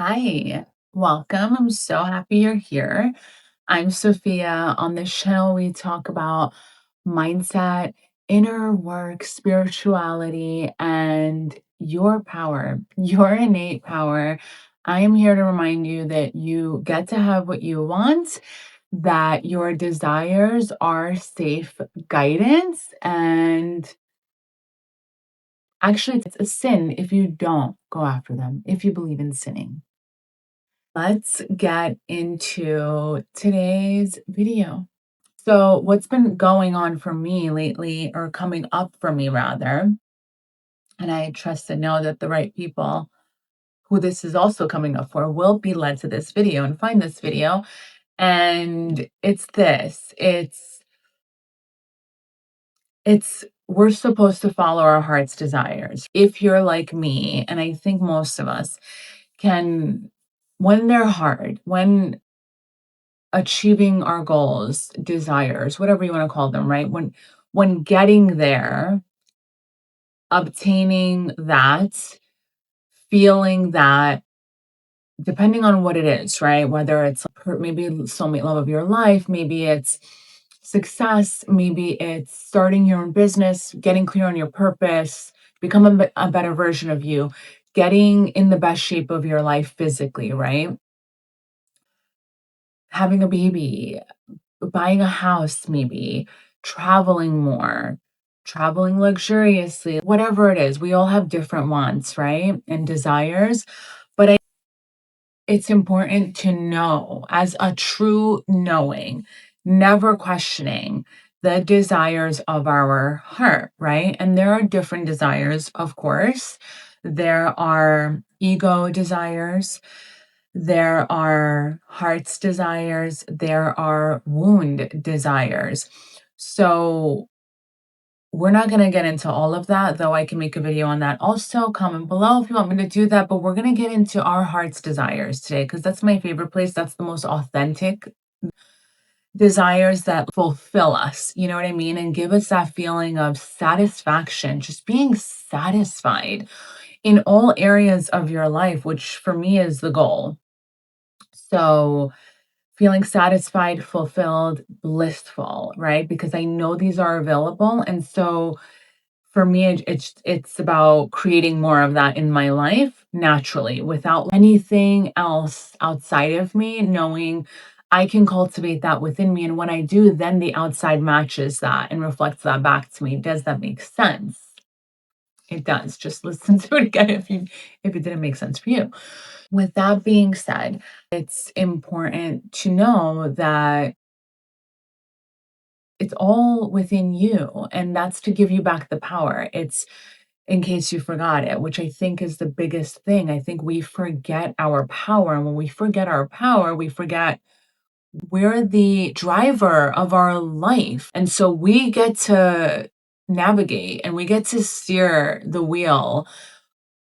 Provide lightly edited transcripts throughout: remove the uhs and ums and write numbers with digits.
Hi, welcome. I'm so happy you're here. I'm Sophia. On this channel, we talk about mindset, inner work, spirituality, and your power, your innate power. I am here to remind you that you get to have what you want, that your desires are safe guidance, and actually, it's a sin if you don't go after them, if you believe in sinning. Let's get into today's video. So, what's been going on for me lately, or coming up for me rather, and I trust and know that the right people who this is also coming up for will be led to this video and find this video. And it's this it's we're supposed to follow our heart's desires. If you're like me, and I think most of us can, when they're hard, when achieving our goals, desires, whatever you want to call them, right? When getting there, obtaining that, feeling that, depending on what it is, right? Whether it's maybe soulmate love of your life, maybe it's success, maybe it's starting your own business, getting clear on your purpose, become a better version of you, getting in the best shape of your life physically, right? Having a baby, buying a house, maybe traveling more, traveling luxuriously, whatever it is. We all have different wants, right? And desires. But it's important to know as a true knowing, never questioning the desires of our heart, right? And there are different desires, of course. There are ego desires, there are heart's desires, there are wound desires. So we're not going to get into all of that, though I can make a video on that also. Comment below if you want me to do that. But we're going to get into our heart's desires today because that's my favorite place. That's the most authentic desires that fulfill us. You know what I mean? And give us that feeling of satisfaction, just being satisfied in all areas of your life, which for me is the goal. So, feeling satisfied, fulfilled, blissful, right? Because I know these are available. And so for me, it's about creating more of that in my life naturally without anything else outside of me, knowing I can cultivate that within me. And when I do, then the outside matches that and reflects that back to me. Does that make sense? It does. Just listen to it again if it didn't make sense for you. With that being said, it's important to know that it's all within you, and that's to give you back the power. It's in case you forgot it, which I think is the biggest thing. I think we forget our power. And when we forget our power, we forget we're the driver of our life. And so we get to navigate and we get to steer the wheel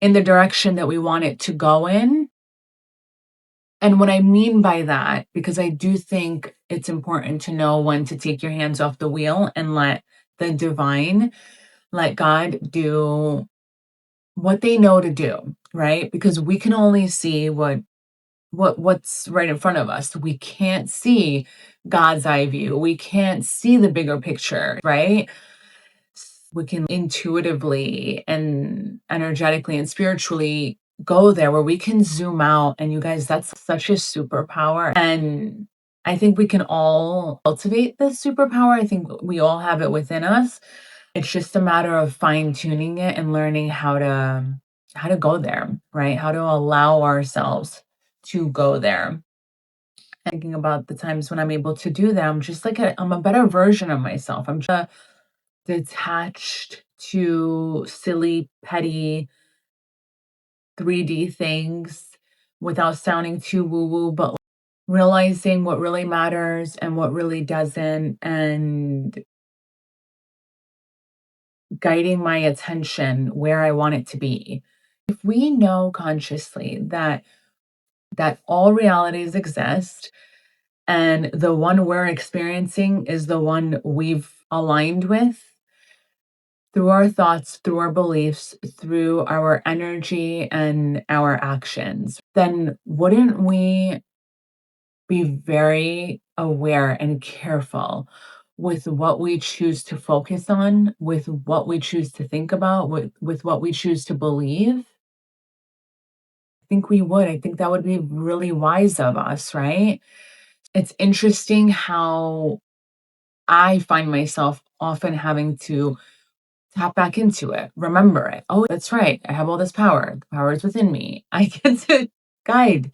in the direction that we want it to go in. And what I mean by that, because I do think it's important to know when to take your hands off the wheel and let the divine, let God do what they know to do, right? Because we can only see what's right in front of us. We can't see God's eye view. We can't see the bigger picture, right? We can intuitively and energetically and spiritually go there where we can zoom out. And you guys, that's such a superpower. And I think we can all cultivate this superpower. I think we all have it within us. It's just a matter of fine tuning it and learning how to go there, right? How to allow ourselves to go there. Thinking about the times when I'm able to do that, I'm just like I'm a better version of myself. I'm just detached to silly, petty 3D things without sounding too woo woo, but realizing what really matters and what really doesn't, and guiding my attention where I want it to be. If we know consciously that all realities exist and the one we're experiencing is the one we've aligned with through our thoughts, through our beliefs, through our energy and our actions. then wouldn't we be very aware and careful with what we choose to focus on, with what we choose to think about, with what we choose to believe? I think we would. I think that would be really wise of us, right? It's interesting how I find myself often having to tap back into it, remember it. Oh, that's right. I have all this power. The power is within me. I get to guide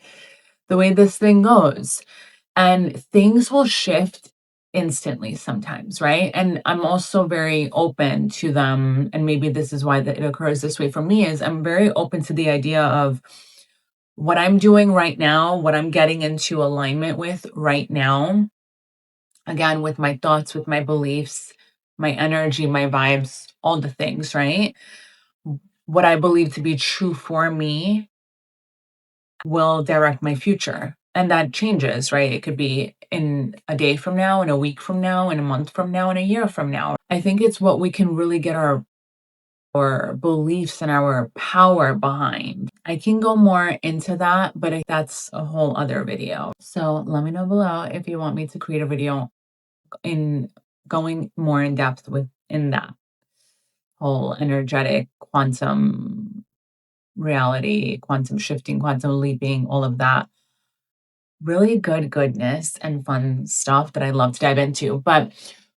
the way this thing goes. And things will shift instantly sometimes, right? And I'm also very open to them. And maybe this is why it occurs this way for me is I'm very open to the idea of what I'm doing right now, what I'm getting into alignment with right now, again, with my thoughts, with my beliefs, my energy, my vibes, all the things, right? What I believe to be true for me will direct my future. And that changes, right? It could be in a day from now, in a week from now, in a month from now, in a year from now. I think it's what we can really get our beliefs and our power behind. I can go more into that, but that's a whole other video. So let me know below if you want me to create a video in going more in depth within that whole energetic quantum reality, quantum shifting, quantum leaping, all of that really good goodness and fun stuff that I love to dive into. But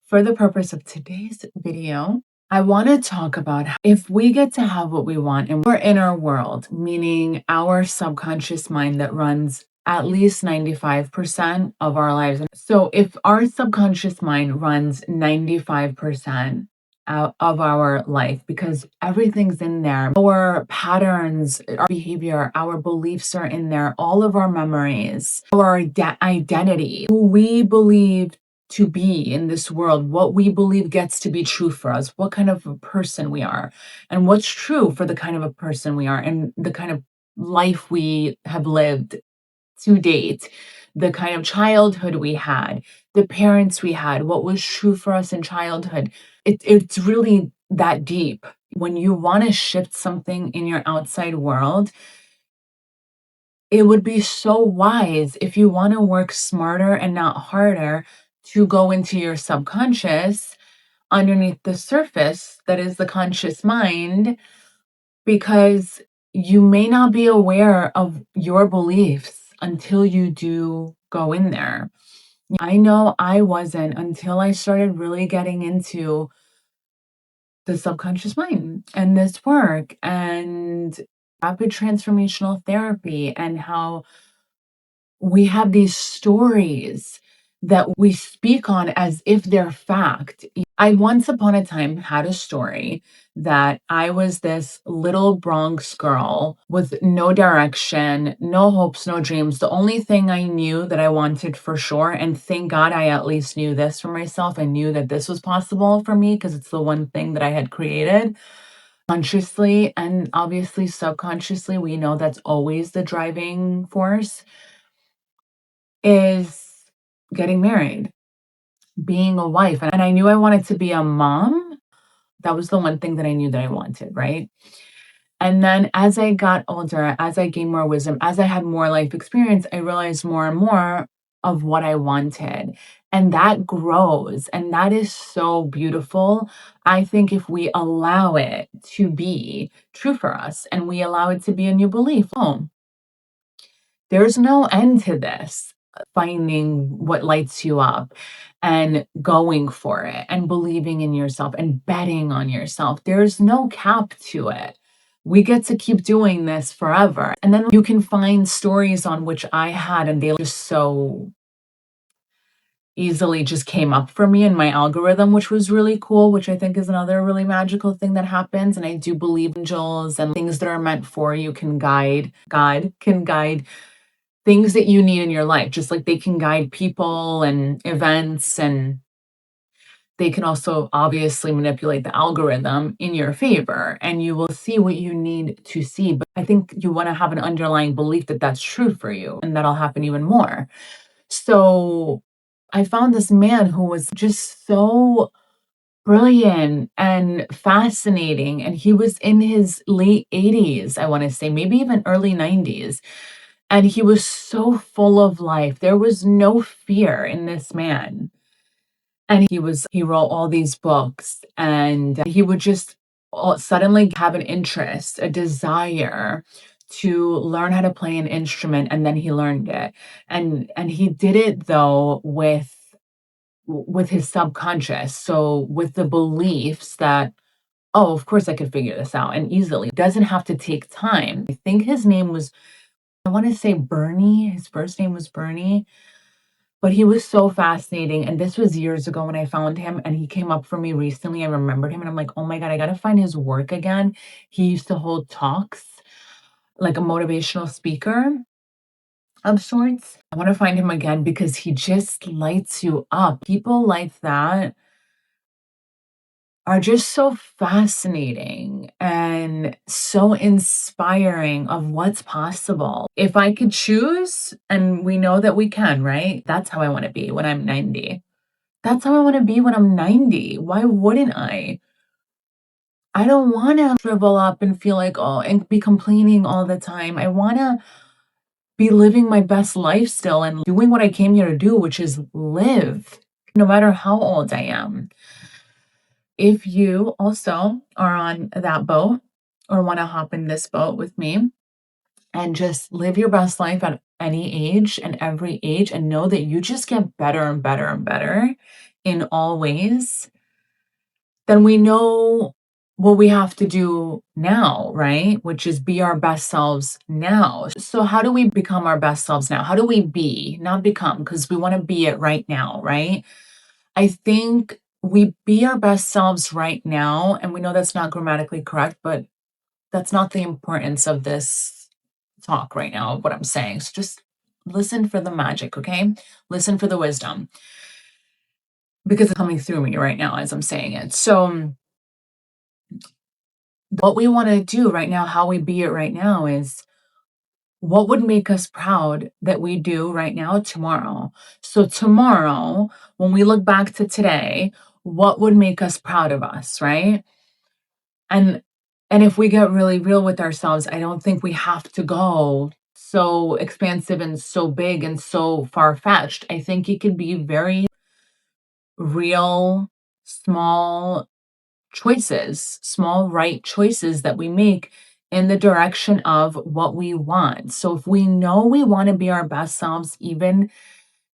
for the purpose of today's video, I want to talk about if we get to have what we want in our inner world, meaning our subconscious mind that runs at least 95% of our lives. So if our subconscious mind runs 95% out of our life because everything's in there, our patterns, our behavior, our beliefs are in there, all of our memories, our identity, who we believe to be in this world, what we believe gets to be true for us, what kind of a person we are, and what's true for the kind of a person we are, and the kind of life we have lived to date, the kind of childhood we had, the parents we had, what was true for us in childhood. It's really that deep. When you want to shift something in your outside world, it would be so wise if you want to work smarter and not harder to go into your subconscious underneath the surface that is the conscious mind, because you may not be aware of your beliefs until you do go in there. I know I wasn't until I started really getting into the subconscious mind and this work and rapid transformational therapy, and how we have these stories that we speak on as if they're fact. I once upon a time had a story that I was this little Bronx girl with no direction, no hopes, no dreams. The only thing I knew that I wanted for sure, and thank God I at least knew this for myself, I knew that this was possible for me because it's the one thing that I had created consciously, and obviously subconsciously, we know that's always the driving force, is getting married, being a wife. And I knew I wanted to be a mom. That was the one thing that I knew that I wanted, right? And then as I got older, as I gained more wisdom, as I had more life experience, I realized more and more of what I wanted. And that grows. And that is so beautiful. I think if we allow it to be true for us and we allow it to be a new belief, oh, there's no end to this. Finding what lights you up and going for it and believing in yourself and betting on yourself. There's no cap to it. We get to keep doing this forever. And then you can find stories on which I had, and they just so easily just came up for me in my algorithm, which was really cool, which I think is another really magical thing that happens. And I do believe angels and things that are meant for you can guide, God can guide things that you need in your life, just like they can guide people and events, and they can also obviously manipulate the algorithm in your favor, and you will see what you need to see. But I think you want to have an underlying belief that that's true for you, and that'll happen even more. So I found this man who was just so brilliant and fascinating, and he was in his late 80s, I want to say, maybe even early 90s. And he was so full of life. There was no fear in this man. And he wrote all these books, and he would just suddenly have an interest, a desire to learn how to play an instrument, and then he learned it. And he did it though with his subconscious. So with the beliefs that, oh, of course I could figure this out and easily. It doesn't have to take time. I think his name was, I want to say Bernie. His first name was Bernie. But he was so fascinating, and this was years ago when I found him, and he came up for me recently. I remembered him, and I'm like, "Oh my god, I gotta find his work again." He used to hold talks, like a motivational speaker of sorts. I wanna find him again because he just lights you up. People like that are just so fascinating and so inspiring of what's possible. If I could choose, and we know that we can, right? That's how I wanna be when I'm 90. That's how I wanna be when I'm 90. Why wouldn't I? I don't wanna shrivel up and feel like, "Oh," and be complaining all the time. I wanna be living my best life still and doing what I came here to do, which is live, no matter how old I am. If you also are on that boat or wanna hop in this boat with me and just live your best life at any age and every age and know that you just get better and better and better in all ways, then we know what we have to do now, right? Which is be our best selves now. So, how do we become our best selves now? How do we be, not become, because we want to be it right now, right? I think we be our best selves right now. And we know that's not grammatically correct, but that's not the importance of this talk right now, of what I'm saying. So, just listen for the magic, okay? Listen for the wisdom because it's coming through me right now as I'm saying it. So, what we want to do right now, how we be it right now is what would make us proud that we do right now tomorrow. So tomorrow, when we look back to today, what would make us proud of us, right? And and if we get really real with ourselves, I don't think we have to go so expansive and so big and so far-fetched. I think it could be very real, small choices, small right choices that we make in the direction of what we want. So if we know we want to be our best selves, even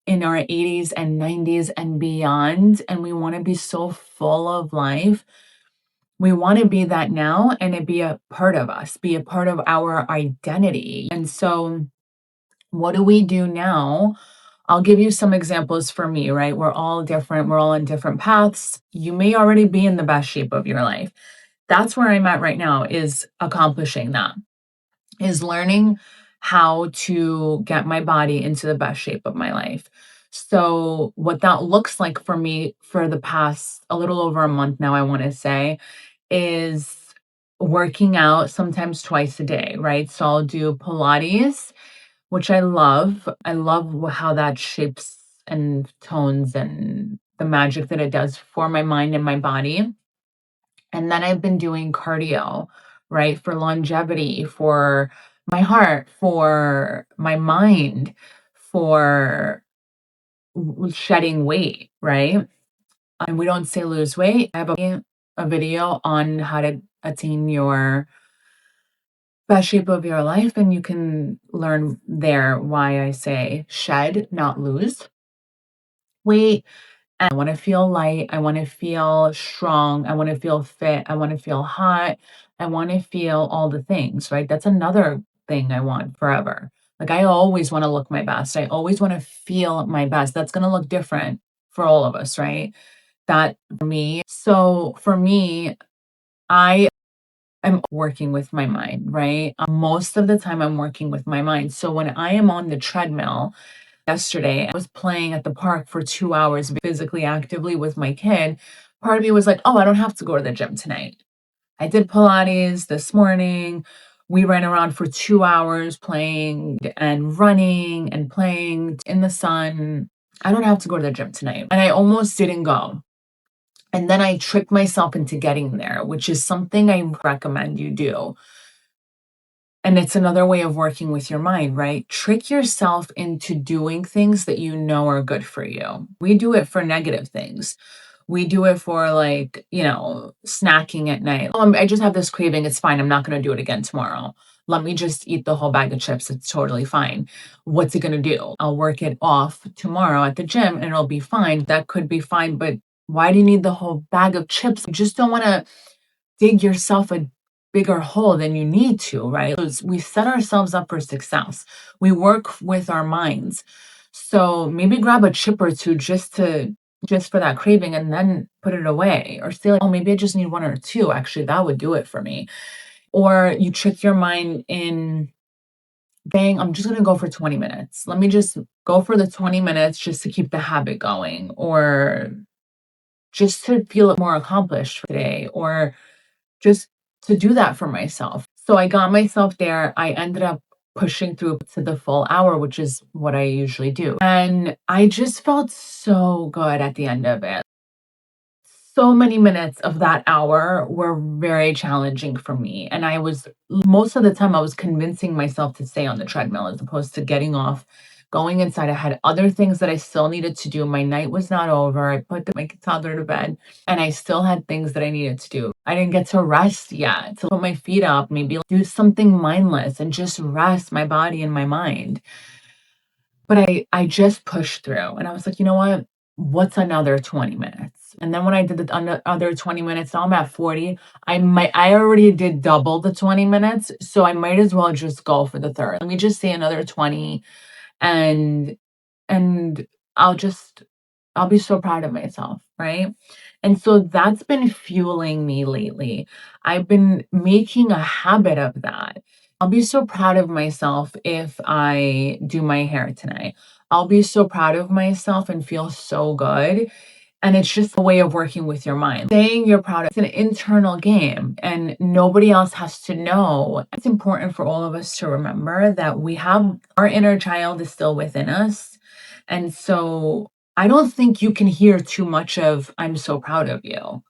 in our 80s and 90s and beyond, and we want to be so full of life, we want to be that now and it be a part of us, be a part of our identity. And so, what do we do now? I'll give you some examples for me, right? We're all different. We're all on different paths. You may already be in the best shape of your life. That's where I'm at right now, is accomplishing that, is learning how to get my body into the best shape of my life. So what that looks like for me for the past a little over a month now, I want to say, is working out sometimes twice a day, right? So I'll do Pilates, which I love. I love how that shapes and tones and the magic that it does for my mind and my body. And then I've been doing cardio, right? For longevity, for my heart, for my mind, for shedding weight, right? And we don't say lose weight. I have a video on how to attain your best shape of your life, and you can learn there why I say shed, not lose weight. I wanna feel light, I wanna feel strong, I wanna feel fit, I wanna feel hot, I wanna feel all the things, right? That's another thing I want forever. Like, I always wanna look my best, I always wanna feel my best. That's gonna look different for all of us, right? That for me, so for me, I am working with my mind, right? Most of the time, I'm working with my mind. So when I am on the treadmill, yesterday, I was playing at the park for 2 hours physically actively with my kid. Part of me was like, "Oh, I don't have to go to the gym tonight." I did Pilates this morning. We ran around for 2 hours playing and running and playing in the sun. I don't have to go to the gym tonight. And I almost didn't go. And then I tricked myself into getting there, which is something I recommend you do. And it's another way of working with your mind, right? Trick yourself into doing things that you know are good for you. We do it for negative things. We do it for like, snacking at night. I just have this craving. It's fine. I'm not going to do it again tomorrow. Let me just eat the whole bag of chips. It's totally fine. What's it going to do? I'll work it off tomorrow at the gym and it'll be fine. That could be fine. But why do you need the whole bag of chips? You just don't want to dig yourself a bigger hole than you need to, right? We set ourselves up for success. We work with our minds. So maybe grab a chip or two just for that craving and then put it away. Or say like, oh, maybe I just need one or two. Actually, that would do it for me. Or you trick your mind in saying, I'm just gonna go for 20 minutes. Let me just go for the 20 minutes just to keep the habit going, or just to feel more accomplished for today, or just to do that for myself. So I got myself there. I ended up pushing through to the full hour, which is what I usually do. And I just felt so good at the end of it. So many minutes of that hour were very challenging for me. And most of the time, I was convincing myself to stay on the treadmill as opposed to getting off, going inside. I had other things that I still needed to do. My night was not over. I put my toddler to bed and I still had things that I needed to do. I didn't get to rest yet, to put my feet up, maybe do something mindless and just rest my body and my mind. But I just pushed through and I was like, you know what? What's another 20 minutes? And then when I did the other 20 minutes, now I'm at 40. I already did double the 20 minutes, so I might as well just go for the third. Let me just say another 20 and and I'll just I'll be so proud of myself, right? And so that's been fueling me lately. I've been making a habit of that. I'll be so proud of myself if I do my hair tonight. I'll be so proud of myself and feel so good. And it's just a way of working with your mind. Saying you're proud, it's an internal game and nobody else has to know. It's important for all of us to remember that we have our inner child is still within us. And so I don't think you can hear too much of, I'm so proud of you.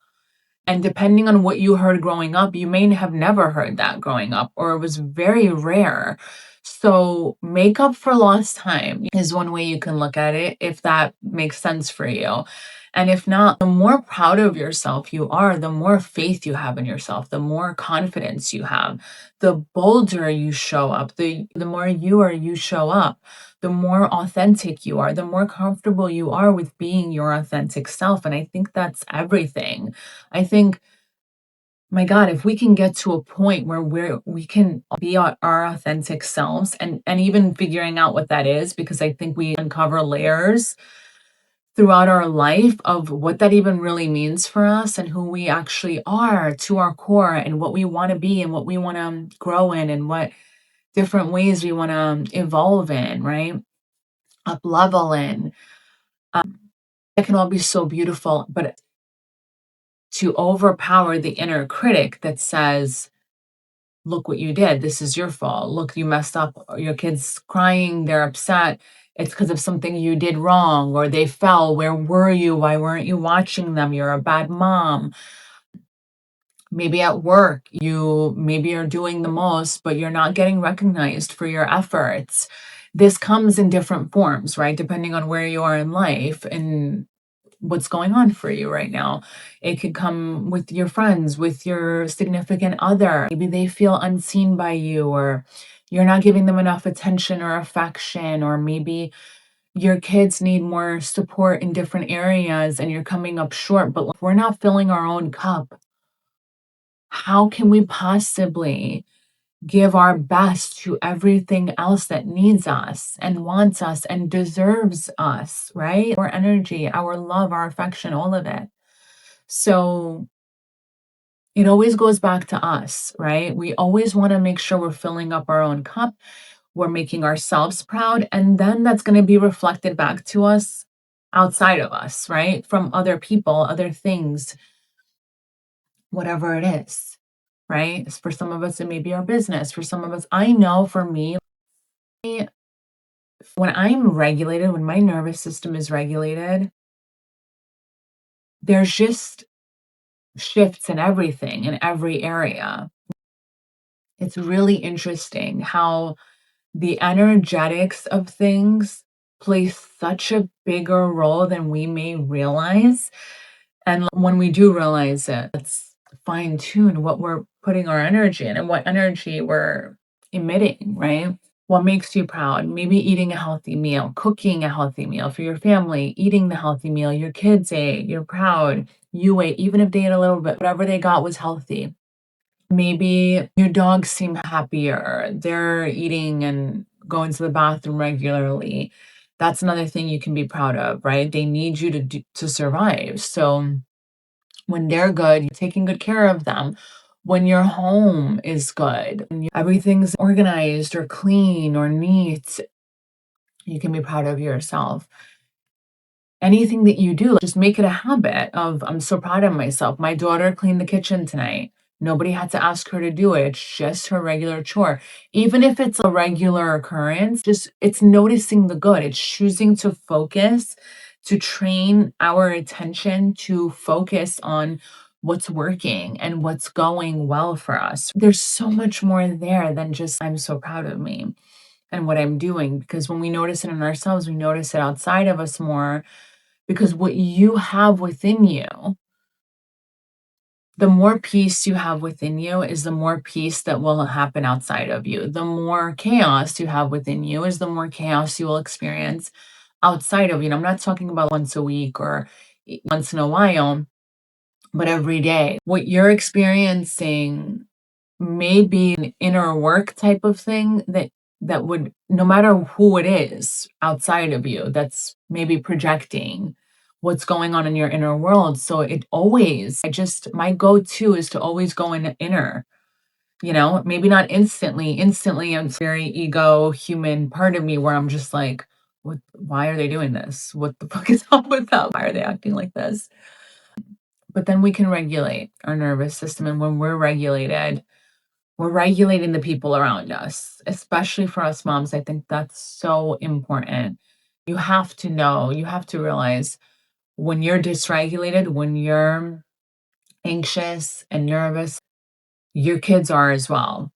And depending on what you heard growing up, you may have never heard that growing up, or it was very rare. So, make up for lost time is one way you can look at it, if that makes sense for you. And if not, the more proud of yourself you are, the more faith you have in yourself, the more confidence you have, the bolder you show up, the more you show up, the more authentic you are, the more comfortable you are with being your authentic self. And I think that's everything. I think, my God, if we can get to a point where we can be our authentic selves and even figuring out what that is, because I think we uncover layers throughout our life of what that even really means for us and who we actually are to our core and what we want to be and what we want to grow in and what different ways we want to evolve in, right? Up level in. That can all be so beautiful, but to overpower the inner critic that says, look what you did. This is your fault. Look, you messed up. Your kid's crying. They're upset. It's because of something you did wrong or they fell. Where were you? Why weren't you watching them? You're a bad mom. Maybe at work, you maybe are doing the most, but you're not getting recognized for your efforts. This comes in different forms, right? Depending on where you are in life and what's going on for you right now. It could come with your friends, with your significant other. Maybe they feel unseen by you, or you're not giving them enough attention or affection, or maybe your kids need more support in different areas and you're coming up short. But if we're not filling our own cup, how can we possibly give our best to everything else that needs us and wants us and deserves us, right? Our energy, our love, our affection, all of it. So it always goes back to us, right? We always want to make sure we're filling up our own cup, we're making ourselves proud, and then that's going to be reflected back to us outside of us, right? From other people, other things, whatever it is, right? For some of us, it may be our business. For some of us, I know for me, when I'm regulated, when my nervous system is regulated, there's just shifts in everything, in every area. It's really interesting how the energetics of things play such a bigger role than we may realize. And when we do realize it, let's fine tune what we're putting our energy in and what energy we're emitting, right? What makes you proud? Maybe eating a healthy meal, cooking a healthy meal for your family, eating the healthy meal your kids ate, you're proud, you ate, even if they ate a little bit, whatever they got was healthy. Maybe your dogs seem happier. They're eating and going to the bathroom regularly. That's another thing you can be proud of, right? They need you to survive. So when they're good, you're taking good care of them. When your home is good, when everything's organized or clean or neat, you can be proud of yourself. Anything that you do, just make it a habit of, I'm so proud of myself. My daughter cleaned the kitchen tonight. Nobody had to ask her to do it. It's just her regular chore. Even if it's a regular occurrence, just it's noticing the good. It's choosing to focus, to train our attention to focus on what's working and what's going well for us. There's so much more there than just, I'm so proud of me and what I'm doing. Because when we notice it in ourselves, we notice it outside of us more, because what you have within you, the more peace you have within you is the more peace that will happen outside of you. The more chaos you have within you is the more chaos you will experience outside of you. And I'm not talking about once a week or once in a while, but every day. What you're experiencing may be an inner work type of thing that would, no matter who it is outside of you, that's maybe projecting what's going on in your inner world. So it always, I just, my go-to is to always go in inner, maybe not instantly. I'm very ego human part of me where I'm just like, why are they doing this? What the fuck is up with that? Why are they acting like this? But then we can regulate our nervous system. And when we're regulating the people around us, especially for us moms. I think that's so important. You have to know, you have to realize when you're dysregulated, when you're anxious and nervous, your kids are as well.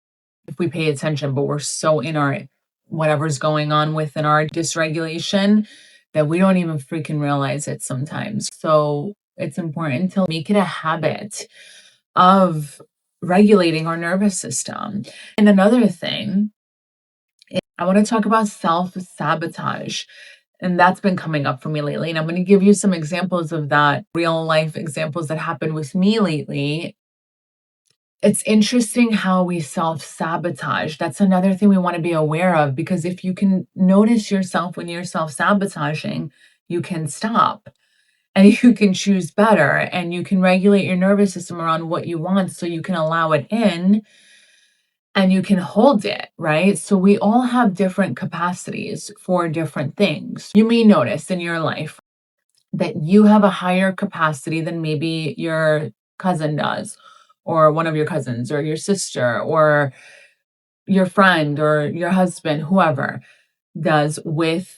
If we pay attention, but we're so in our whatever's going on within our dysregulation that we don't even freaking realize it sometimes. So it's important to make it a habit of regulating our nervous system. And another thing, I want to talk about self-sabotage. And that's been coming up for me lately. And I'm going to give you some examples of that, real life examples that happened with me lately. It's interesting how we self-sabotage. That's another thing we want to be aware of, because if you can notice yourself when you're self-sabotaging, you can stop and you can choose better and you can regulate your nervous system around what you want so you can allow it in and you can hold it, right? So we all have different capacities for different things. You may notice in your life that you have a higher capacity than maybe your cousin does, or one of your cousins, or your sister, or your friend, or your husband, whoever does with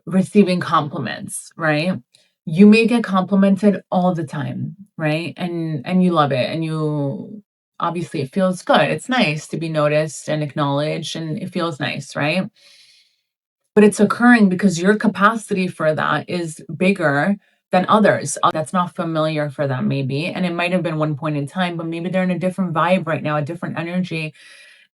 receiving compliments, right? You may get complimented all the time, right? And you love it, and you obviously it feels good. It's nice to be noticed and acknowledged, and it feels nice, right? But it's occurring because your capacity for that is bigger than others. That's not familiar for them, maybe. And it might have been one point in time, but maybe they're in a different vibe right now, a different energy,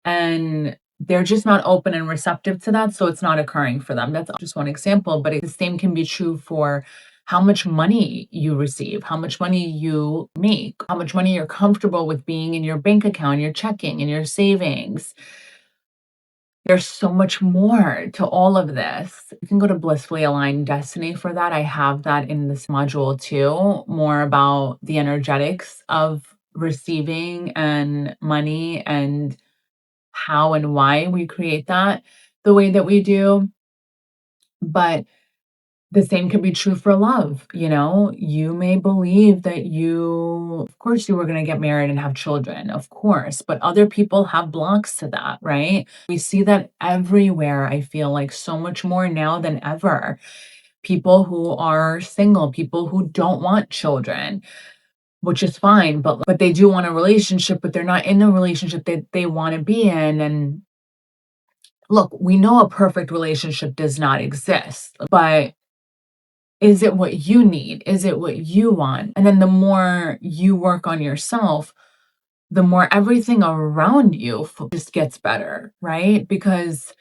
and they're just not open and receptive to that. So it's not occurring for them. That's just one example, but the same can be true for how much money you receive, how much money you make, how much money you're comfortable with being in your bank account, your checking, and your savings. There's so much more to all of this. You can go to Blissfully Aligned Destiny for that. I have that in this module too, more about the energetics of receiving and money and how and why we create that the way that we do. But the same can be true for love. You may believe that of course, you were going to get married and have children, of course, but other people have blocks to that, right? We see that everywhere. I feel like so much more now than ever. People who are single, people who don't want children. which is fine, but they do want a relationship, but they're not in the relationship that they want to be in. And look, we know a perfect relationship does not exist, but is it what you need? Is it what you want? And then the more you work on yourself, the more everything around you just gets better, right? Because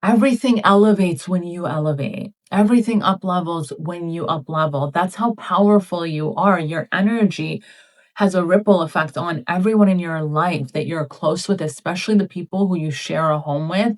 everything elevates when you elevate. Everything up levels when you up level. That's how powerful you are. Your energy has a ripple effect on everyone in your life that you're close with, especially the people who you share a home with.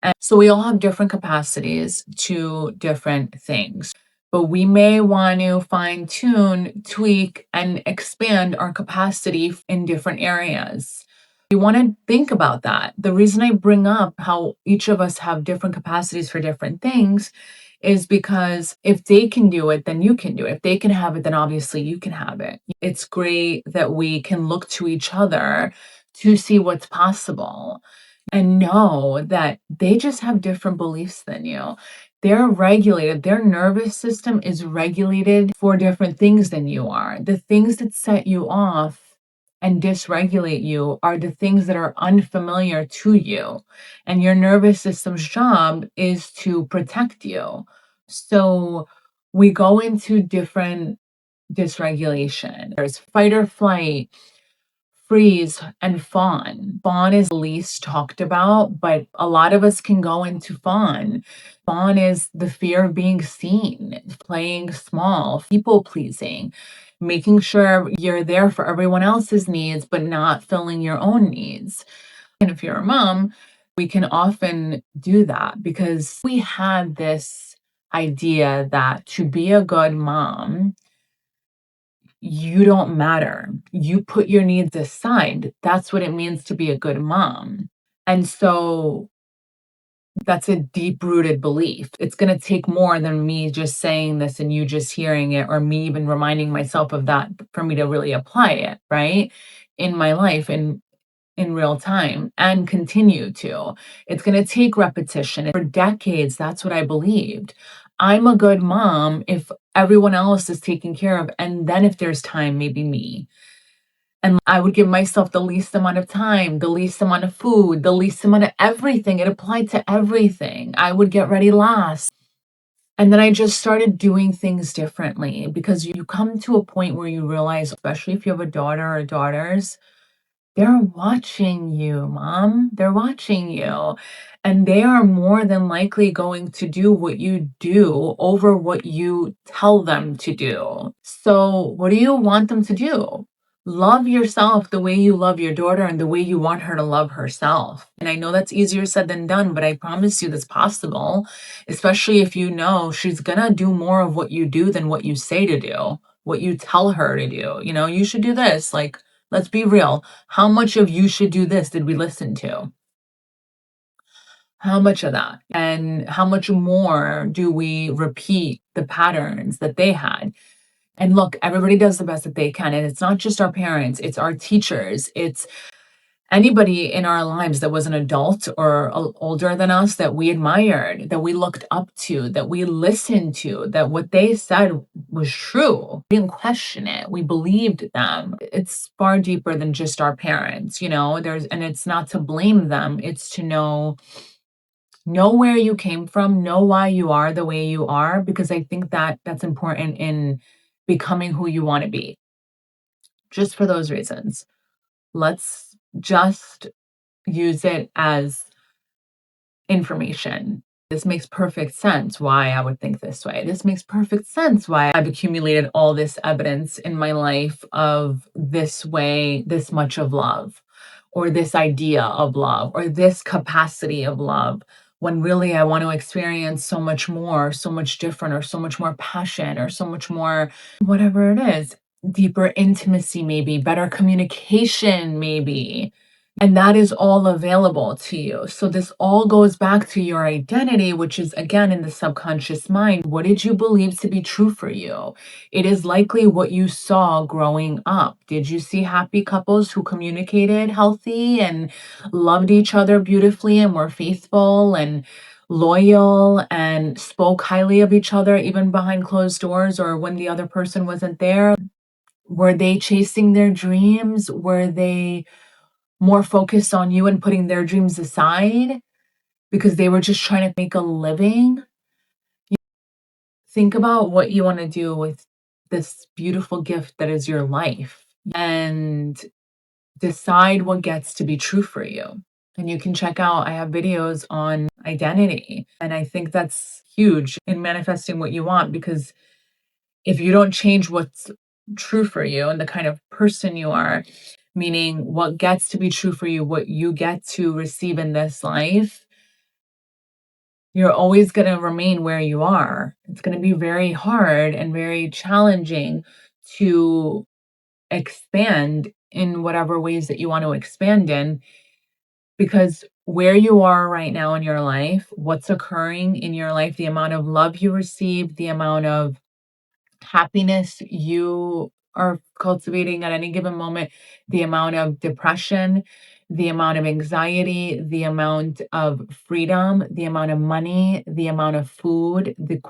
And so we all have different capacities to different things, but we may want to fine tune, tweak, and expand our capacity in different areas. You want to think about that. The reason I bring up how each of us have different capacities for different things is because if they can do it, then you can do it. If they can have it, then obviously you can have it. It's great that we can look to each other to see what's possible and know that they just have different beliefs than you. They're regulated, their nervous system is regulated for different things than you are. The things that set you off and dysregulate you are the things that are unfamiliar to you. And your nervous system's job is to protect you. So we go into different dysregulation. There's fight or flight, freeze, and fawn. Fawn is least talked about, but a lot of us can go into fawn. Fawn is the fear of being seen, playing small, people pleasing, making sure you're there for everyone else's needs, but not filling your own needs. And if you're a mom, we can often do that because we had this idea that to be a good mom, you don't matter. You put your needs aside. That's what it means to be a good mom. And so that's a deep rooted belief. It's going to take more than me just saying this and you just hearing it, or me even reminding myself of that for me to really apply it, right? In my life and in real time and continue to. It's going to take repetition. For decades, that's what I believed. I'm a good mom if everyone else is taken care of. And then if there's time, maybe me. And I would give myself the least amount of time, the least amount of food, the least amount of everything. It applied to everything. I would get ready last. And then I just started doing things differently because you come to a point where you realize, especially if you have a daughter or daughters, they're watching you, mom. They're watching you. And they are more than likely going to do what you do over what you tell them to do. So, what do you want them to do? Love yourself the way you love your daughter and the way you want her to love herself. And I know that's easier said than done, but I promise you that's possible, especially if you know she's going to do more of what you do than what you say to do, what you tell her to do. You know, you should do this. Like, let's be real. How much of you should do this did we listen to? How much of that? And how much more do we repeat the patterns that they had? And look, everybody does the best that they can. And it's not just our parents, it's our teachers, it's anybody in our lives that was an adult or older than us that we admired, that we looked up to, that we listened to, that what they said was true. We didn't question it. We believed them. It's far deeper than just our parents, you know. And it's not to blame them, it's to know where you came from, know why you are the way you are, because I think that that's important in becoming who you want to be. Just for those reasons. Let's just use it as information. This makes perfect sense why I would think this way. This makes perfect sense why I've accumulated all this evidence in my life of this way, this much of love, or this idea of love, or this capacity of love, when really I want to experience so much more, so much different, or so much more passion, or so much more, whatever it is, deeper intimacy, maybe better communication, maybe. And that is all available to you. So this all goes back to your identity, which is again in the subconscious mind. What did you believe to be true for you? It is likely what you saw growing up. Did you see happy couples who communicated healthy and loved each other beautifully and were faithful and loyal and spoke highly of each other even behind closed doors or when the other person wasn't there? Were they chasing their dreams? Were they more focused on you and putting their dreams aside because they were just trying to make a living? Think about what you want to do with this beautiful gift that is your life and decide what gets to be true for you. And you can check out, I have videos on identity. And I think that's huge in manifesting what you want, because if you don't change what's true for you and the kind of person you are, meaning what gets to be true for you, what you get to receive in this life, you're always going to remain where you are. It's going to be very hard and very challenging to expand in whatever ways that you want to expand in, because where you are right now in your life, what's occurring in your life, the amount of love you receive, the amount of happiness you are cultivating at any given moment, the amount of depression, the amount of anxiety, the amount of freedom, the amount of money, the amount of food, the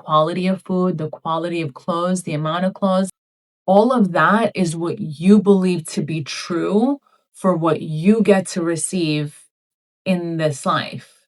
food, the quality of clothes, the amount of clothes, all of that is what you believe to be true for what you get to receive in this life.